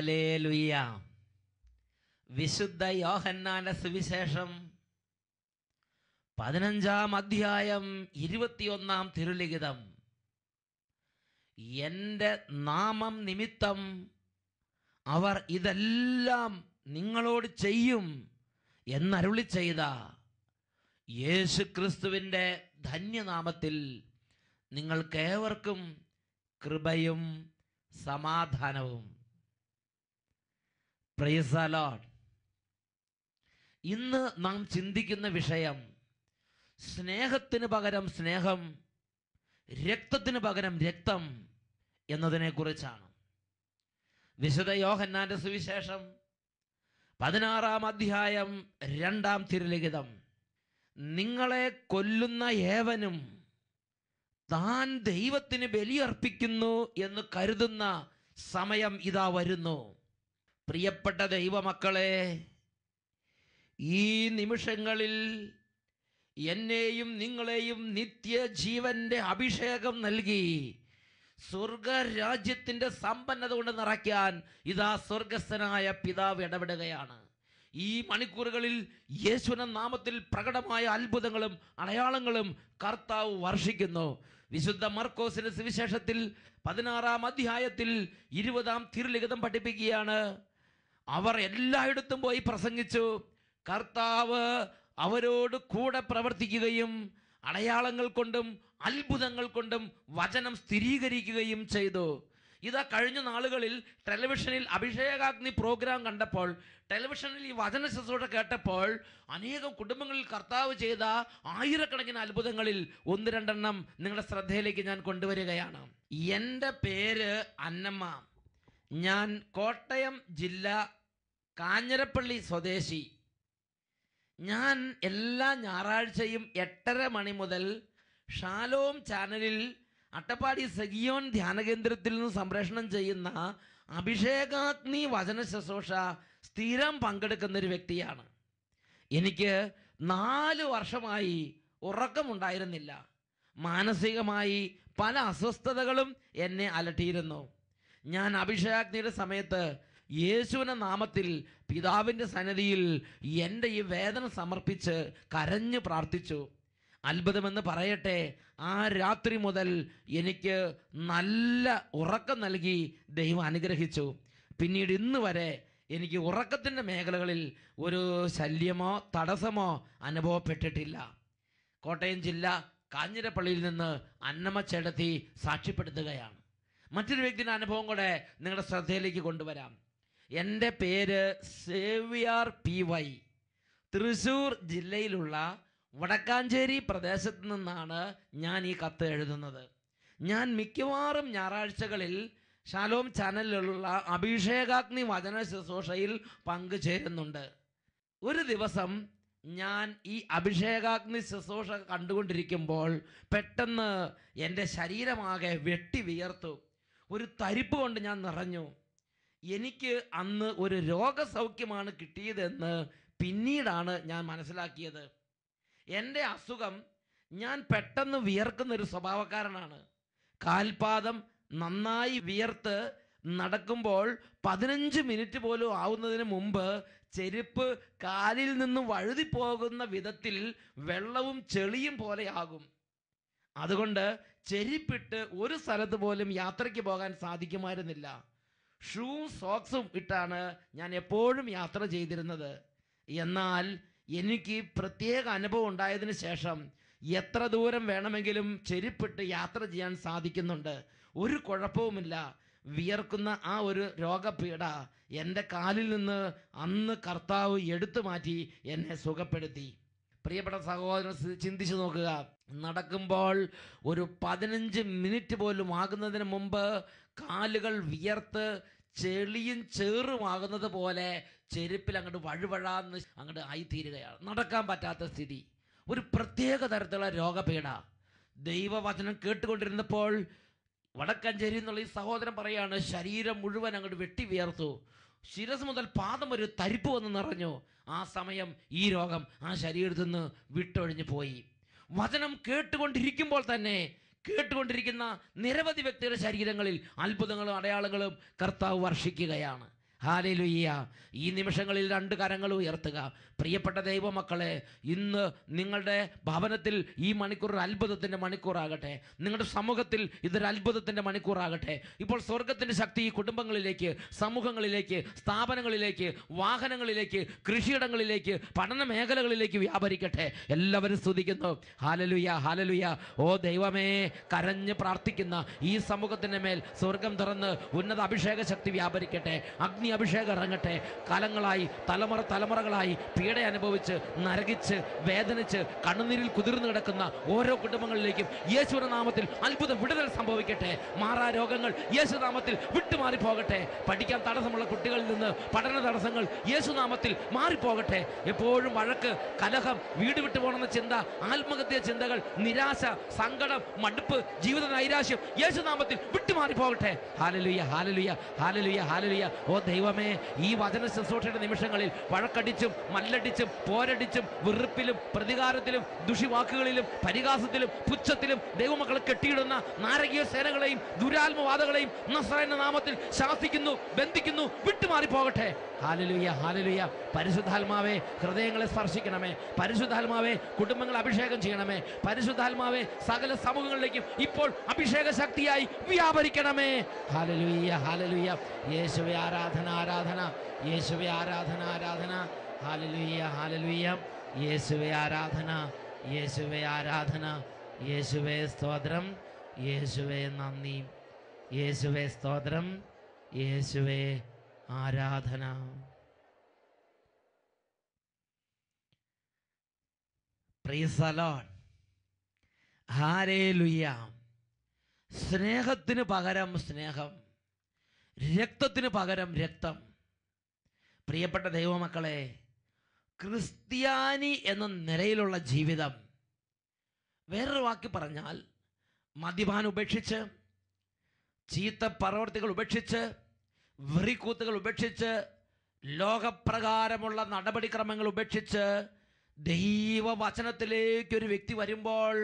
Hallelujah. വിശുദ്ധ യോഹന്നാന്റെ സുവിശേഷം 15-ാം അധ്യായം 21-ാം തിരുലിഖിതം. എൻ്റെ നാമം നിമിത്തം അവർ ഇതെല്ലാം നിങ്ങളോട് ചെയ്യും എന്നരുളി ചെയ്ത യേശുക്രിസ്തുവിൻ്റെ ധന്യനാമത്തിൽ നിങ്ങൾക്കേവർക്കും കൃപയും സമാധാനവും. Praise the Lord. ഇന്ന് നാം ചിന്തിക്കുന്ന വിഷയം സ്നേഹത്തിന് പകരം സ്നേഹം, രക്തത്തിന് പകരം രക്തം എന്നതിനെ കുറിച്ചാണ്. വിശുദ്ധ യോഹന്നാന്റെ സുവിശേഷം 16-ാം അധ്യായം 2-ാം തിരുലിഖിതം. നിങ്ങളെ കൊല്ലുന്ന ഏവനും താൻ ദൈവത്തിന് ബലിയർപ്പിക്കുന്നു എന്ന് കരുതുന്ന സമയം ഇതാ വരുന്നു. പ്രിയപ്പെട്ട ദൈവമക്കളെ, ഈ നിമിഷങ്ങളിൽ എന്നെയും നിങ്ങളെയും നിത്യജീവന്റെ അഭിഷേകം നൽകി സ്വർഗരാജ്യത്തിൻ്റെ സമ്പന്നത കൊണ്ട് നിറയ്ക്കാൻ ഇതാ സ്വർഗസ്ഥനായ പിതാവ് ഇടപെടുകയാണ്. ഈ മണിക്കൂറുകളിൽ യേശുവിന്റെ നാമത്തിൽ പ്രകടമായ അത്ഭുതങ്ങളും അടയാളങ്ങളും കർത്താവ് വർഷിക്കുന്നു. വിശുദ്ധ മർക്കോസിന്റെ സുവിശേഷത്തിൽ 16-ാം അധ്യായത്തിൽ 20-ാം തിരുലിഖിതം പഠിപ്പിക്കുകയാണ്. അവർ എല്ലായിടത്തും പോയി പ്രസംഗിച്ചു. കർത്താവ് അവരോട് കൂടെ പ്രവർത്തിക്കുകയും അടയാളങ്ങൾ കൊണ്ടും അത്ഭുതങ്ങൾ കൊണ്ടും വചനം സ്ഥിരീകരിക്കുകയും ചെയ്തു. ഇതാ കഴിഞ്ഞ നാളുകളിൽ ടെലിവിഷനിൽ അഭിഷേകാഗ്നി പ്രോഗ്രാം കണ്ടപ്പോൾ, ടെലിവിഷനിൽ ഈ വചന ശുശ്രൂഷ കേട്ടപ്പോൾ അനേകം കുടുംബങ്ങളിൽ കർത്താവ് ചെയ്ത ആയിരക്കണക്കിന് അത്ഭുതങ്ങളിൽ 1-2 നിങ്ങളുടെ ശ്രദ്ധയിലേക്ക് ഞാൻ കൊണ്ടുവരികയാണ്. എൻ്റെ പേര് അന്നമ്മ. ഞാൻ കോട്ടയം ജില്ല കാഞ്ഞിരപ്പള്ളി സ്വദേശി. ഞാൻ എല്ലാ ഞായറാഴ്ചയും 8:30 മണി മുതൽ ഷാലോം ചാനലിൽ അട്ടപ്പാടി സഗിയോൻ ധ്യാനകേന്ദ്രത്തിൽ നിന്ന് സംപ്രേഷണം ചെയ്യുന്ന അഭിഷേകാഗ്നി വചന ശുശ്രൂഷ സ്ഥിരം പങ്കെടുക്കുന്നൊരു വ്യക്തിയാണ്. എനിക്ക് 4 വർഷമായി ഉറക്കമുണ്ടായിരുന്നില്ല. മാനസികമായി പല അസ്വസ്ഥതകളും എന്നെ അലട്ടിയിരുന്നു. ഞാൻ അഭിഷേകാഗ്നിയുടെ സമയത്ത് യേശുവിന്റെ നാമത്തിൽ പിതാവിൻ്റെ സന്നിധിയിൽ എൻ്റെ ഈ വേദന സമർപ്പിച്ച് കരഞ്ഞു പ്രാർത്ഥിച്ചു. അത്ഭുതമെന്ന് പറയട്ടെ, ആ രാത്രി മുതൽ എനിക്ക് നല്ല ഉറക്കം നൽകി ദൈവം അനുഗ്രഹിച്ചു. പിന്നീട് ഇന്ന് വരെ എനിക്ക് ഉറക്കത്തിൻ്റെ മേഖലകളിൽ ഒരു ശല്യമോ തടസ്സമോ അനുഭവപ്പെട്ടിട്ടില്ല. കോട്ടയം ജില്ല കാഞ്ഞിരപ്പള്ളിയിൽ നിന്ന് അന്നമ്മ ചേട്ടത്തി സാക്ഷ്യപ്പെടുത്തുകയാണ്. മറ്റൊരു വ്യക്തിയുടെ അനുഭവം കൂടെ നിങ്ങളുടെ ശ്രദ്ധയിലേക്ക് കൊണ്ടുവരാം. എൻ്റെ പേര് സേവ്യർ PY. തൃശ്ശൂർ ജില്ലയിലുള്ള വടക്കാഞ്ചേരി പ്രദേശത്ത് നിന്നാണ് ഞാൻ ഈ കത്ത് എഴുതുന്നത്. ഞാൻ മിക്കവാറും ഞായറാഴ്ചകളിൽ ഷാലോം ചാനലിലുള്ള അഭിഷേകാഗ്നി വചന ശുശ്രൂഷയിൽ പങ്കുചേരുന്നുണ്ട്. ഒരു ദിവസം ഞാൻ ഈ അഭിഷേകാഗ്നി ശുശ്രൂഷ കണ്ടുകൊണ്ടിരിക്കുമ്പോൾ പെട്ടെന്ന് എൻ്റെ ശരീരമാകെ വെട്ടി വിയർത്തു. ഒരു തരിപ്പ് കൊണ്ട് ഞാൻ നിറഞ്ഞു. എനിക്ക് അന്ന് ഒരു രോഗസൗഖ്യമാണ് കിട്ടിയതെന്ന് പിന്നീടാണ് ഞാൻ മനസ്സിലാക്കിയത്. എൻ്റെ അസുഖം, ഞാൻ പെട്ടെന്ന് വിയർക്കുന്നൊരു സ്വഭാവക്കാരനാണ്. കാൽപാദം നന്നായി വിയർത്ത് നടക്കുമ്പോൾ 15 മിനിറ്റ് പോലും ആവുന്നതിന് മുമ്പ് ചെരുപ്പ് കാലിൽ നിന്നും വഴുതിപ്പോകുന്ന വിധത്തിൽ വെള്ളവും ചെളിയും പോലെയാകും. അതുകൊണ്ട് ചെരുപ്പിട്ട് ഒരു സ്ഥലത്ത് പോലും യാത്രയ്ക്ക് പോകാൻ സാധിക്കുമായിരുന്നില്ല. ഷൂവും സോക്സും ഇട്ടാണ് ഞാൻ എപ്പോഴും യാത്ര ചെയ്തിരുന്നത്. എന്നാൽ എനിക്ക് പ്രത്യേക അനുഭവം ഉണ്ടായതിന് ശേഷം എത്ര ദൂരം വേണമെങ്കിലും ചെരുപ്പിട്ട് യാത്ര ചെയ്യാൻ സാധിക്കുന്നുണ്ട്. ഒരു കുഴപ്പവുമില്ല. വിയർക്കുന്ന ആ ഒരു രോഗപീഠ എൻ്റെ കാലിൽ നിന്ന് അന്ന് കർത്താവ് എടുത്തു മാറ്റി എന്നെ സുഖപ്പെടുത്തി. പ്രിയപ്പെട്ട സഹോദരൻ, ചിന്തിച്ചു നോക്കുക. നടക്കുമ്പോൾ ഒരു 15 മിനിറ്റ് പോലും ആകുന്നതിന് മുമ്പ് കാലുകൾ വിയർത്ത് ചെളിയും ചേറുമാകുന്നത് പോലെ ചെരുപ്പിൽ അങ്ങോട്ട് വഴുവഴാന്ന് അങ്ങോട്ട് ആയിത്തീരുകയാണ്. നടക്കാൻ പറ്റാത്ത സ്ഥിതി, ഒരു പ്രത്യേക തരത്തിലുള്ള രോഗപീഠ. ദൈവവചനം കേട്ടുകൊണ്ടിരുന്നപ്പോൾ വടക്കഞ്ചേരി എന്നുള്ള ഈ സഹോദരൻ പറയാണ്, ശരീരം മുഴുവൻ അങ്ങോട്ട് വെട്ടി വിയർത്തു. ശിരസ് മുതൽ പാദം ഒരു തരിപ്പ് വന്ന് നിറഞ്ഞു. ആ സമയം ഈ രോഗം ആ ശരീരത്തിൽ നിന്ന് വിട്ടൊഴിഞ്ഞു പോയി. വചനം കേട്ടുകൊണ്ടിരിക്കുമ്പോൾ തന്നെ കേട്ടുകൊണ്ടിരിക്കുന്ന നിരവധി വ്യക്തികളുടെ ശരീരങ്ങളിൽ അത്ഭുതങ്ങളും അടയാളങ്ങളും കർത്താവ് വർഷിക്കുകയാണ്. ഹല്ലേലൂയ. ഈ നിമിഷങ്ങളിൽ 2 കരങ്ങൾ ഉയർത്തുക. പ്രിയപ്പെട്ട ദൈവമക്കളെ, ഇന്ന് നിങ്ങളുടെ ഭവനത്തിൽ ഈ മണിക്കൂർ ഒരു അത്ഭുതത്തിൻ്റെ മണിക്കൂറാകട്ടെ. നിങ്ങളുടെ സമൂഹത്തിൽ ഇതൊരു അത്ഭുതത്തിൻ്റെ മണിക്കൂറാകട്ടെ. ഇപ്പോൾ സ്വർഗത്തിൻ്റെ ശക്തി ഈ കുടുംബങ്ങളിലേക്ക്, സമൂഹങ്ങളിലേക്ക്, സ്ഥാപനങ്ങളിലേക്ക്, വാഹനങ്ങളിലേക്ക്, കൃഷിയിടങ്ങളിലേക്ക്, പഠന മേഖലകളിലേക്ക് വ്യാപരിക്കട്ടെ. എല്ലാവരും സ്തുതിക്കുന്നു. Hallelujah, hallelujah. ഓ ദൈവമേ, കരഞ്ഞ് പ്രാർത്ഥിക്കുന്ന ഈ സമൂഹത്തിൻ്റെ മേൽ സ്വർഗം തുറന്ന് ഉന്നത അഭിഷേക ശക്തി വ്യാപരിക്കട്ടെ. അഗ്നി അഭിഷേകം ഇറങ്ങട്ടെ. കാലങ്ങളായി, തലമുറകളായി പീഡ അനുഭവിച്ച്, നരകിച്ച്, വേദനിച്ച്, കണ്ണുനീരിൽ കുതിർന്നു കിടക്കുന്ന ഓരോ കുടുംബങ്ങളിലേക്കും യേശുവിന്റെ നാമത്തിൽ അത്ഭുത വിടുതൽ സംഭവിക്കട്ടെ. മാറാ രോഗങ്ങൾ യേശുനാമത്തിൽ വിട്ടുമാറിപ്പോകട്ടെ. പഠിക്കാൻ തടസ്സമുള്ള കുട്ടികളിൽ നിന്ന് പഠന തടസ്സങ്ങൾ യേശുനാമത്തിൽ മാറിപ്പോകട്ടെ. എപ്പോഴും വഴക്ക്, കലഹം, വീട് വിട്ടു പോകണമെന്ന ചിന്ത, ആത്മഹത്യ ചിന്തകൾ, നിരാശ, സങ്കടം, മടുപ്പ്, ജീവിത നൈരാശ്യം യേശുനാമത്തിൽ വിട്ടുമാറിപ്പോകട്ടെ. Hallelujah, hallelujah, hallelujah, hallelujah. ഓ ദൈവമേ, ഈ വചന ശുശ്രൂഷയുടെ നിമിഷങ്ങളിൽ വഴക്കടിച്ചും മല്ലടിച്ചും പോരടിച്ചും വെറുപ്പിലും പ്രതികാരത്തിലും ദുഷിവാക്കുകളിലും പരിഹാസത്തിലും പുച്ഛത്തിലും ദൈവമക്കളെ കെട്ടിയിടുന്ന നാരകീയ സേനകളെയും ദുരാത്മവാദങ്ങളെയും നസ്രായന്റെ നാമത്തിൽ ശാസിക്കുന്നു, ബന്ധിക്കുന്നു, വിട്ടുമാറിപ്പോകട്ടെ. Hallelujah, hallelujah. പരിശുദ്ധാത്മാവേ, ഹൃദയങ്ങളെ സ്പർശിക്കണമേ. പരിശുദ്ധാത്മാവേ, കുടുംബങ്ങളെ അഭിഷേകം ചെയ്യണമേ. പരിശുദ്ധാത്മാവേ, സകല സമൂഹങ്ങളിലേക്കും ഇപ്പോൾ അഭിഷേക ശക്തിയായി വ്യാപരിക്കണമേ. Hallelujah, hallelujah. യേശുവേ ആരാധന, ആരാധന. യേശുവേ ആരാധന, ആരാധന. Hallelujah, hallelujah. യേശുവേ ആരാധന, യേശുവേ ആരാധന. യേശുവേ സ്തോത്രം, യേശുവേ നന്ദി, യേശുവേ സ്തോത്രം, യേശുവേ ആരാധന. Praise the Lord. ഹല്ലേലൂയ. സ്നേഹത്തിന് പകരം സ്നേഹം, രക്തത്തിന് പകരം രക്തം. പ്രിയപ്പെട്ട ദൈവമക്കളെ, ക്രിസ്ത്യാനി എന്ന നിലയിലുള്ള ജീവിതം, വേറൊരു വാക്കി പറഞ്ഞാൽ മദ്യപാനം ഉപേക്ഷിച്ച്, ചീത്ത പ്രവർത്തികൾ ഉപേക്ഷിച്ച്, വെറിക്കൂത്തുകൾ ഉപേക്ഷിച്ച്, ലോകപ്രകാരമുള്ള നടപടിക്രമങ്ങൾ ഉപേക്ഷിച്ച് ദൈവവചനത്തിലേക്ക് ഒരു വ്യക്തി വരുമ്പോൾ,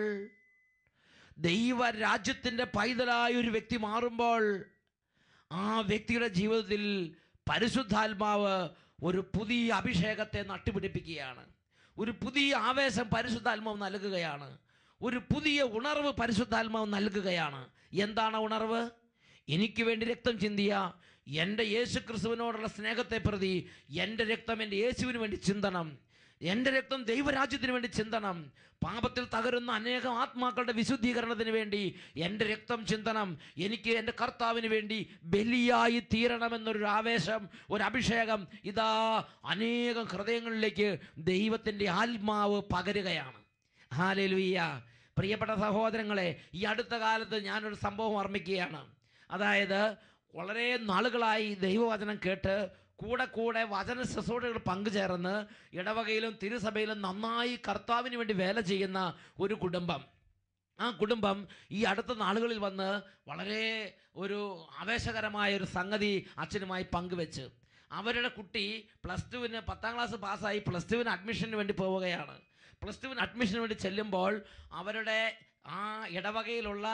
ദൈവരാജ്യത്തിൻ്റെ പൈതലായ ഒരു വ്യക്തി മാറുമ്പോൾ, ആ വ്യക്തിയുടെ ജീവിതത്തിൽ പരിശുദ്ധാത്മാവ് ഒരു പുതിയ അഭിഷേകത്തെ നട്ടുപിടിപ്പിക്കുകയാണ്. ഒരു പുതിയ ആവേശം പരിശുദ്ധാത്മാവ് നൽകുകയാണ്. ഒരു പുതിയ ഉണർവ് പരിശുദ്ധാത്മാവ് നൽകുകയാണ്. എന്താണ് ഉണർവ്? എനിക്ക് വേണ്ടി രക്തം ചിന്തിയ എൻ്റെ യേശു ക്രിസ്തുവിനോടുള്ള സ്നേഹത്തെ പ്രതി എൻ്റെ രക്തം എൻ്റെ യേശുവിന് വേണ്ടി ചിന്തണം. എൻ്റെ രക്തം ദൈവരാജ്യത്തിന് വേണ്ടി ചിന്തണം. പാപത്തിൽ തകരുന്ന അനേകം ആത്മാക്കളുടെ വിശുദ്ധീകരണത്തിന് വേണ്ടി എൻ്റെ രക്തം ചിന്തനം. എനിക്ക് എൻ്റെ കർത്താവിന് വേണ്ടി ബലിയായി തീരണമെന്നൊരു ആവേശം, ഒരു അഭിഷേകം ഇതാ അനേകം ഹൃദയങ്ങളിലേക്ക് ദൈവത്തിൻ്റെ ആത്മാവ് പകരുകയാണ്. ഹല്ലേലൂയ. പ്രിയപ്പെട്ട സഹോദരങ്ങളെ, ഈ അടുത്ത കാലത്ത് ഞാനൊരു സംഭവം ഓർമ്മിക്കുകയാണ്. അതായത് വളരെ നാളുകളായി ദൈവവചനം കേട്ട് കൂടെ വചന ശുശ്രൂഷകൾ പങ്കുചേർന്ന് ഇടവകയിലും തിരുസഭയിലും നന്നായി കർത്താവിന് വേണ്ടി വേല ചെയ്യുന്ന ഒരു കുടുംബം. ആ കുടുംബം ഈ അടുത്ത നാളുകളിൽ വന്ന് വളരെ ഒരു ആവേശകരമായ ഒരു സംഗതി അച്ഛനുമായി പങ്കുവെച്ച്, അവരുടെ കുട്ടി +2 10ാം ക്ലാസ് പാസ്സായി +2 അഡ്മിഷന് വേണ്ടി പോവുകയാണ്. +2 അഡ്മിഷന് വേണ്ടി ചെല്ലുമ്പോൾ അവരുടെ ആ ഇടവകയിലുള്ള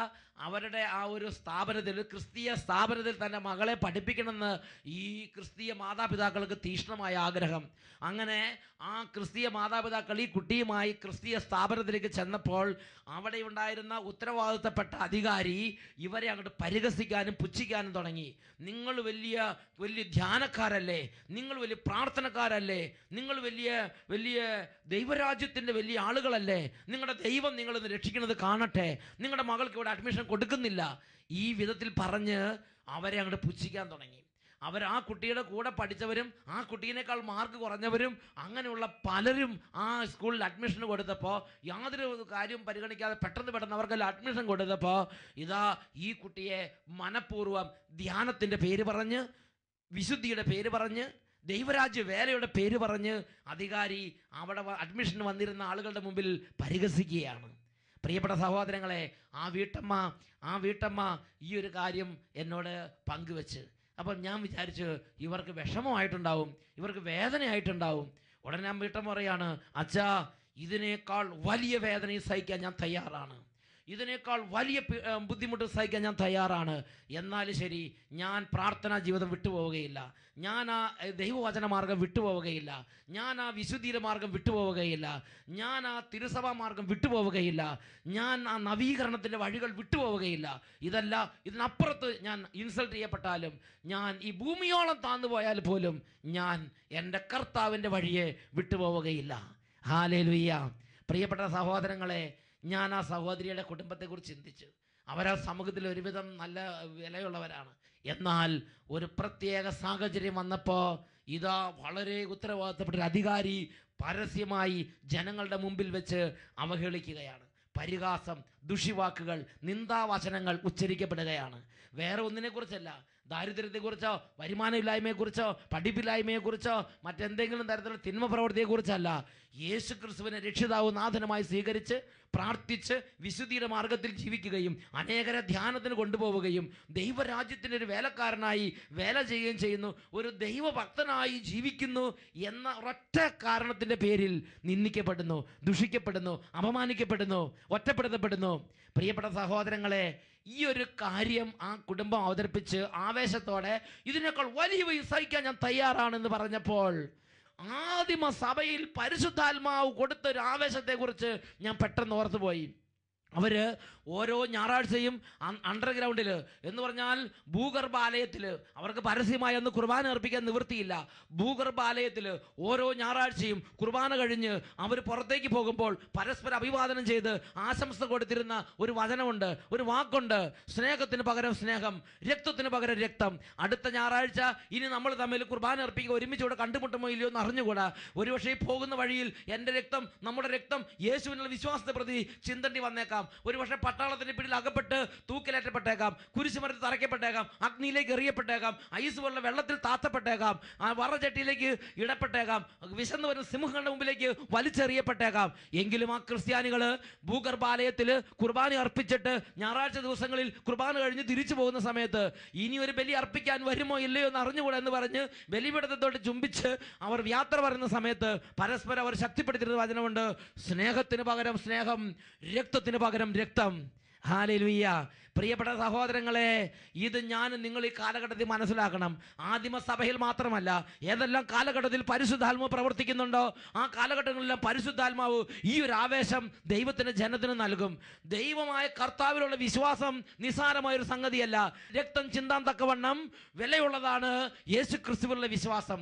അവരുടെ ആ ഒരു സ്ഥാപനത്തിൽ, ക്രിസ്തീയ സ്ഥാപനത്തിൽ തന്നെ മകളെ പഠിപ്പിക്കണമെന്ന് ഈ ക്രിസ്തീയ മാതാപിതാക്കൾക്ക് തീക്ഷ്ണമായ ആഗ്രഹം. അങ്ങനെ ആ ക്രിസ്തീയ മാതാപിതാക്കൾ ഈ കുട്ടിയുമായി ക്രിസ്തീയ സ്ഥാപനത്തിലേക്ക് ചെന്നപ്പോൾ അവിടെ ഉണ്ടായിരുന്ന ഉത്തരവാദിത്തപ്പെട്ട അധികാരി ഇവരെ അങ്ങോട്ട് പരിഹസിക്കാനും പുച്ഛിക്കാനും തുടങ്ങി. നിങ്ങൾ വലിയ ധ്യാനക്കാരല്ലേ, നിങ്ങൾ വലിയ പ്രാർത്ഥനക്കാരല്ലേ, നിങ്ങൾ വലിയ ദൈവരാജ്യത്തിൻ്റെ വലിയ ആളുകളല്ലേ, നിങ്ങളുടെ ദൈവം നിങ്ങളിന്ന് രക്ഷിക്കുന്നത് കാണട്ടെ, നിങ്ങളുടെ മകൾക്ക് ഇവിടെ അഡ്മിഷൻ കൊടുക്കുന്നില്ല, ഈ വിധത്തിൽ പറഞ്ഞ് അവരെ അങ്ങോട്ട് പുച്ഛിക്കാൻ തുടങ്ങി. ആ കുട്ടിയുടെ കൂടെ പഠിച്ചവരും ആ കുട്ടീനേക്കാൾ മാർക്ക് കുറഞ്ഞവരും അങ്ങനെയുള്ള പലരും ആ സ്കൂളിൽ അഡ്മിഷൻ കൊടുത്തപ്പോൾ യാതൊരു കാര്യം പരിഗണിക്കാതെ പെട്ടെന്ന് അവർക്കെല്ലാം അഡ്മിഷൻ കൊടുത്തപ്പോൾ ഇതാ ഈ കുട്ടിയെ മനഃപൂർവ്വം ധ്യാനത്തിൻ്റെ പേര് പറഞ്ഞ്, വിശുദ്ധിയുടെ പേര് പറഞ്ഞ്, ദൈവരാജ്യ വേലയുടെ പേര് പറഞ്ഞ് അധികാരി അവിടെ അഡ്മിഷന് വന്നിരുന്ന ആളുകളുടെ മുമ്പിൽ പരിഹസിക്കുകയാണ്. പ്രിയപ്പെട്ട സഹോദരങ്ങളെ, ആ വീട്ടമ്മ ഈ ഒരു കാര്യം എന്നോട് പങ്കുവെച്ച്, അപ്പം ഞാൻ വിചാരിച്ചു ഇവർക്ക് വിഷമമായിട്ടുണ്ടാവും, ഇവർക്ക് വേദനയായിട്ടുണ്ടാവും. ഉടനെ ഞാൻ വീട്ടമ്മ പറയാണ്, അച്ഛാ ഇതിനേക്കാൾ വലിയ വേദനയും സഹിക്കാൻ ഞാൻ തയ്യാറാണ്. ഇതിനേക്കാൾ വലിയ ബുദ്ധിമുട്ട് സഹിക്കാൻ ഞാൻ തയ്യാറാണ്. എന്നാലും ശരി, ഞാൻ പ്രാർത്ഥനാ ജീവിതം വിട്ടുപോവുകയില്ല, ഞാൻ ആ ദൈവവചന മാർഗം വിട്ടുപോവുകയില്ല, ഞാൻ ആ വിശുദ്ധിയുടെ മാർഗം വിട്ടുപോവുകയില്ല, ഞാൻ ആ തിരുസഭാ മാർഗം വിട്ടുപോവുകയില്ല, ഞാൻ ആ നവീകരണത്തിൻ്റെ വഴികൾ വിട്ടുപോവുകയില്ല. ഇതല്ല, ഇതിനപ്പുറത്ത് ഞാൻ ഇൻസൾട്ട് ചെയ്യപ്പെട്ടാലും, ഞാൻ ഈ ഭൂമിയോളം താന്നു പോയാൽ പോലും ഞാൻ എൻ്റെ കർത്താവിൻ്റെ വഴിയെ വിട്ടുപോവുകയില്ല. ഹല്ലേലൂയ. പ്രിയപ്പെട്ട സഹോദരങ്ങളെ, ഞാൻ ആ സഹോദരിയുടെ കുടുംബത്തെക്കുറിച്ച് ചിന്തിച്ചു. അവരാ സമൂഹത്തിൽ ഒരുവിധം നല്ല വിലയുള്ളവരാണ്. എന്നാൽ ഒരു പ്രത്യേക സാഹചര്യം വന്നപ്പോൾ ഇതാ വളരെ ഉത്തരവാദിത്തപ്പെട്ട ഒരു അധികാരി പരസ്യമായി ജനങ്ങളുടെ മുമ്പിൽ വെച്ച് അവഹേളിക്കുകയാണ്. പരിഹാസം, ദുഷിവാക്കുകൾ, നിന്ദാവചനങ്ങൾ ഉച്ചരിക്കപ്പെടുകയാണ്. വേറെ ഒന്നിനെക്കുറിച്ചല്ല, ദാരിദ്ര്യത്തെക്കുറിച്ചോ വരുമാനമില്ലായ്മയെക്കുറിച്ചോ പഠിപ്പില്ലായ്മയെക്കുറിച്ചോ മറ്റെന്തെങ്കിലും തരത്തിലുള്ള തിന്മ പ്രവൃത്തിയെക്കുറിച്ചല്ല. യേശു ക്രിസ്തുവിനെ രക്ഷിതാവും നാഥനുമായി സ്വീകരിച്ച് പ്രാർത്ഥിച്ച് വിശുദ്ധിയുടെ മാർഗത്തിൽ ജീവിക്കുകയും അനേകരെ ധ്യാനത്തിന് കൊണ്ടുപോവുകയും ദൈവരാജ്യത്തിൻ്റെ ഒരു വേലക്കാരനായി വേല ചെയ്യുകയും ചെയ്യുന്നു, ഒരു ദൈവഭക്തനായി ജീവിക്കുന്നു എന്ന ഒറ്റ കാരണത്തിൻ്റെ പേരിൽ നിന്ദിക്കപ്പെടുന്നു, ദുഷിക്കപ്പെടുന്നു, അപമാനിക്കപ്പെടുന്നു, ഒറ്റപ്പെടുത്തപ്പെടുന്നു. പ്രിയപ്പെട്ട സഹോദരങ്ങളെ, ഈ ഒരു കാര്യം ആ കുടുംബം അവതരിപ്പിച്ച് ആവേശത്തോടെ ഇതിനേക്കാൾ വലിയ സഹിക്കാൻ ഞാൻ തയ്യാറാണെന്ന് പറഞ്ഞപ്പോൾ ആദിമ സഭയിൽ പരിശുദ്ധാത്മാവ് കൊടുത്തൊരു ആവേശത്തെക്കുറിച്ച് ഞാൻ പെട്ടെന്ന് ഓർത്തുപോയി. അവർ ഓരോ ഞായറാഴ്ചയും അണ്ടർഗ്രൗണ്ടിൽ എന്ന് പറഞ്ഞാൽ ഭൂഗർഭാലയത്തിൽ, അവർക്ക് പരസ്യമായി അന്ന് കുർബാന അർപ്പിക്കാൻ നിവൃത്തിയില്ല. ഭൂഗർഭാലയത്തിൽ ഓരോ ഞായറാഴ്ചയും കുർബാന കഴിഞ്ഞ് അവർ പുറത്തേക്ക് പോകുമ്പോൾ പരസ്പരം അഭിവാദനം ചെയ്ത് ആശംസ കൊടുത്തിരുന്ന ഒരു വചനമുണ്ട്, ഒരു വാക്കുണ്ട്: സ്നേഹത്തിന് പകരം സ്നേഹം, രക്തത്തിന് പകരം രക്തം. അടുത്ത ഞായറാഴ്ച ഇനി നമ്മൾ തമ്മിൽ കുർബാന അർപ്പിക്കുക ഒരുമിച്ച് ഇവിടെ കണ്ടുമുട്ടുമോ ഇല്ലയോ എന്ന് അറിഞ്ഞുകൂടാ. ഒരുപക്ഷെ പോകുന്ന വഴിയിൽ എൻ്റെ രക്തം, നമ്മുടെ രക്തം യേശുവിനുള്ള വിശ്വാസത്തെ പ്രതി ചിന്തണ്ടി വന്നേക്കാം. ഒരുപക്ഷെ പട്ടാളത്തിന്റെ പിടിയിൽ അകപ്പെട്ട് തൂക്കിലേറ്റപ്പെട്ടേക്കാം, കുരിശുമരത്തിൽ തറയ്ക്കപ്പെട്ടേക്കാം, അഗ്നിയിലേക്ക് എറിയപ്പെട്ടേക്കാം, ഐസ് പോലുള്ള വെള്ളത്തിൽ താത്തപ്പെട്ടേക്കാം, ആ വറചട്ടിയിലേക്ക് ഇടപ്പെട്ടേക്കാം, വിശന്ന് വരുന്ന സിംഹങ്ങളുടെ മുമ്പിലേക്ക് വലിച്ചെറിയപ്പെട്ടേക്കാം. എങ്കിലും ആ ക്രിസ്ത്യാനികൾ ഭൂഗർഭാലയത്തിൽ കുർബാന അർപ്പിച്ചിട്ട് ഞായറാഴ്ച ദിവസങ്ങളിൽ കുർബാന കഴിഞ്ഞ് തിരിച്ചു പോകുന്ന സമയത്ത് ഇനി ഒരു ബലി അർപ്പിക്കാൻ വരുമോ ഇല്ലയോ എന്ന് അറിഞ്ഞുകൂടാ എന്ന് പറഞ്ഞ് ബലിപീഠത്തോട്ട് ചുംബിച്ച് അവർ യാത്ര പറയുന്ന സമയത്ത് പരസ്പരം അവർ ശക്തിപ്പെടുത്തിയിരുന്ന വചനമുണ്ട്: സ്നേഹത്തിന് പകരം സ്നേഹം, രക്തത്തിന് പകരം രക്തം. ഹല്ലേലൂയ. പ്രിയപ്പെട്ട സഹോദരങ്ങളെ, ഇത് ഞാൻ നിങ്ങൾ ഈ കാലഘട്ടത്തിൽ മനസ്സിലാക്കണം. ആദിമസഭയിൽ മാത്രമല്ല, ഏതെല്ലാം കാലഘട്ടത്തിൽ പരിശുദ്ധാത്മാവ് പ്രവർത്തിക്കുന്നുണ്ടോ ആ കാലഘട്ടങ്ങളിലെല്ലാം പരിശുദ്ധാത്മാവ് ഈ ഒരു ആവേശം ദൈവത്തിന് ജനത്തിന് നൽകും. ദൈവമായ കർത്താവിലുള്ള വിശ്വാസം നിസ്സാരമായൊരു സംഗതിയല്ല. രക്തം ചിന്താൻ തക്കവണ്ണം വിലയുള്ളതാണ് യേശു ക്രിസ്തുവിലുള്ള വിശ്വാസം.